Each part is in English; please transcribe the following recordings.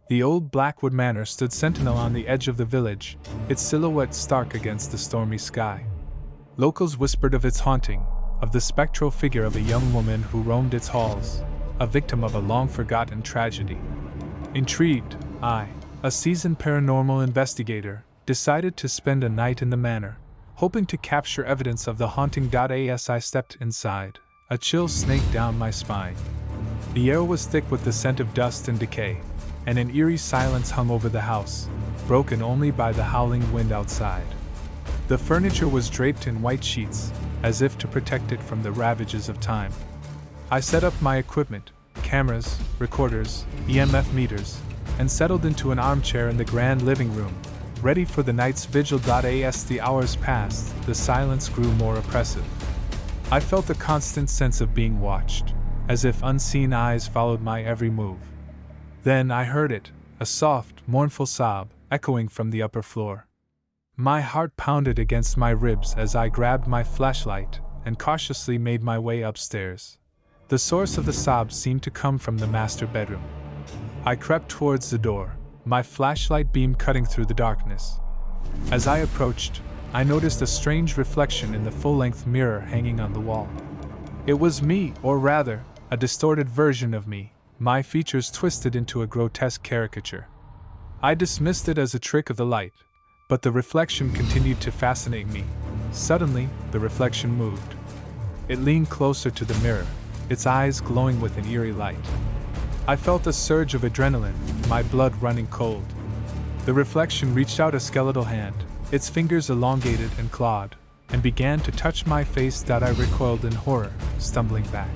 The old Blackwood Manor stood sentinel on the edge of the village, its silhouette stark against the stormy sky. Locals whispered of its haunting, of the spectral figure of a young woman who roamed its halls, a victim of a long-forgotten tragedy. Intrigued, I, a seasoned paranormal investigator, decided to spend a night in the manor, hoping to capture evidence of the haunting. As I stepped inside, a chill snaked down my spine. The air was thick with the scent of dust and decay, and an eerie silence hung over the house, broken only by the howling wind outside. The furniture was draped in white sheets, as if to protect it from the ravages of time. I set up my equipment, cameras, recorders, EMF meters, and settled into an armchair in the grand living room, ready for the night's vigil. As the hours passed, the silence grew more oppressive. I felt a constant sense of being watched, as if unseen eyes followed my every move. Then I heard it, a soft, mournful sob, echoing from the upper floor. My heart pounded against my ribs as I grabbed my flashlight and cautiously made my way upstairs. The source of the sob seemed to come from the master bedroom. I crept towards the door, my flashlight beam cutting through the darkness. As I approached, I noticed a strange reflection in the full-length mirror hanging on the wall. It was me, or rather, a distorted version of me, my features twisted into a grotesque caricature. I dismissed it as a trick of the light, but the reflection continued to fascinate me. Suddenly, the reflection moved. It leaned closer to the mirror, its eyes glowing with an eerie light. I felt a surge of adrenaline, my blood running cold. The reflection reached out a skeletal hand, its fingers elongated and clawed, and began to touch my face. I recoiled in horror, stumbling back.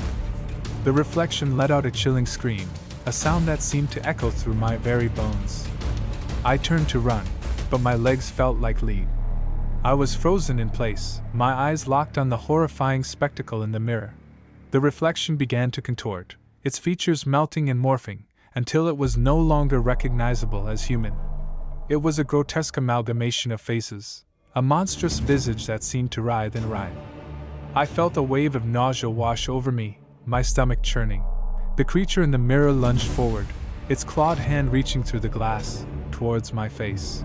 The reflection let out a chilling scream, a sound that seemed to echo through my very bones. I turned to run, but my legs felt like lead. I was frozen in place, my eyes locked on the horrifying spectacle in the mirror. The reflection began to contort, its features melting and morphing, until it was no longer recognizable as human. It was a grotesque amalgamation of faces, a monstrous visage that seemed to writhe and writhe. I felt a wave of nausea wash over me, my stomach churning. The creature in the mirror lunged forward, its clawed hand reaching through the glass, towards my face.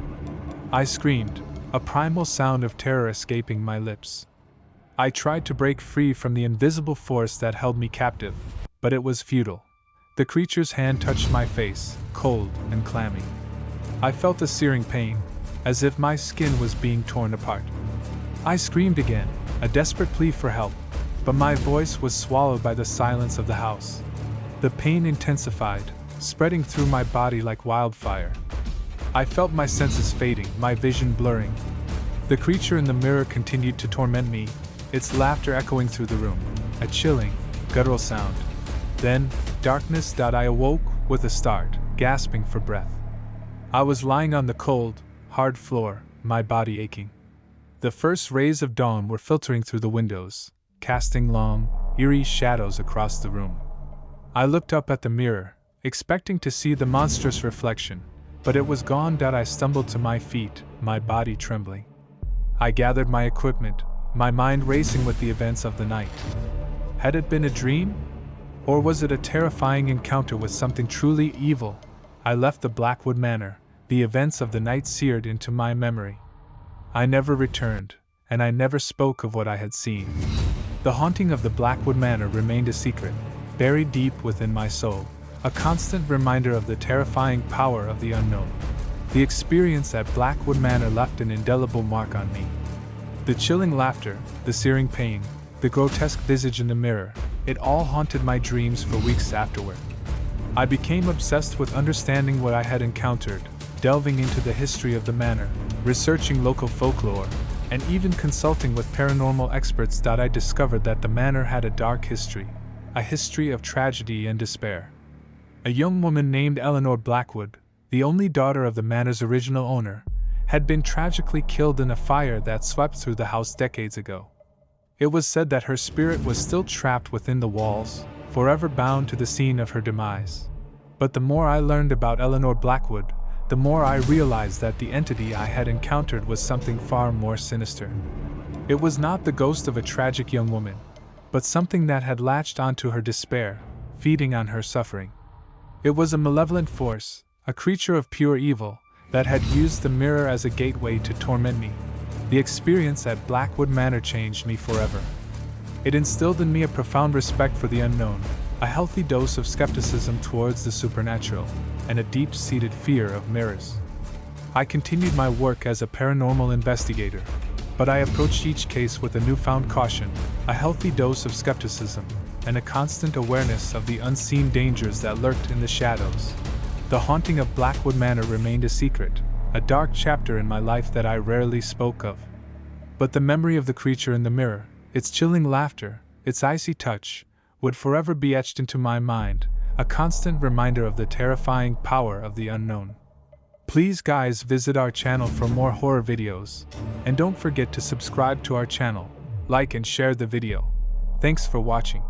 I screamed, a primal sound of terror escaping my lips. I tried to break free from the invisible force that held me captive, but it was futile. The creature's hand touched my face, cold and clammy. I felt a searing pain, as if my skin was being torn apart. I screamed again, a desperate plea for help, but my voice was swallowed by the silence of the house. The pain intensified, spreading through my body like wildfire. I felt my senses fading, my vision blurring. The creature in the mirror continued to torment me, its laughter echoing through the room, a chilling, guttural sound. Then, darkness. I awoke with a start, gasping for breath. I was lying on the cold, hard floor, my body aching. The first rays of dawn were filtering through the windows, casting long, eerie shadows across the room. I looked up at the mirror, expecting to see the monstrous reflection, but it was gone. I stumbled to my feet, my body trembling. I gathered my equipment, my mind racing with the events of the night. Had it been a dream? Or was it a terrifying encounter with something truly evil? I left the Blackwood Manor, the events of the night seared into my memory. I never returned, and I never spoke of what I had seen. The haunting of the Blackwood Manor remained a secret, buried deep within my soul, a constant reminder of the terrifying power of the unknown. The experience at Blackwood Manor left an indelible mark on me. The chilling laughter, the searing pain, the grotesque visage in the mirror, it all haunted my dreams for weeks afterward. I became obsessed with understanding what I had encountered, delving into the history of the manor, researching local folklore, and even consulting with paranormal experts. I discovered that the manor had a dark history, a history of tragedy and despair. A young woman named Eleanor Blackwood, the only daughter of the manor's original owner, had been tragically killed in a fire that swept through the house decades ago. It was said that her spirit was still trapped within the walls, forever bound to the scene of her demise. But the more I learned about Eleanor Blackwood, the more I realized that the entity I had encountered was something far more sinister. It was not the ghost of a tragic young woman, but something that had latched onto her despair, feeding on her suffering. It was a malevolent force, a creature of pure evil that had used the mirror as a gateway to torment me. The experience at Blackwood Manor changed me forever. It instilled in me a profound respect for the unknown, a healthy dose of skepticism towards the supernatural, and a deep-seated fear of mirrors. I continued my work as a paranormal investigator, but I approached each case with a newfound caution, a healthy dose of skepticism, and a constant awareness of the unseen dangers that lurked in the shadows. The haunting of Blackwood Manor remained a secret, a dark chapter in my life that I rarely spoke of. But the memory of the creature in the mirror, its chilling laughter, its icy touch, would forever be etched into my mind, a constant reminder of the terrifying power of the unknown. Please guys, visit our channel for more horror videos, and don't forget to subscribe to our channel, like and share the video. Thanks for watching.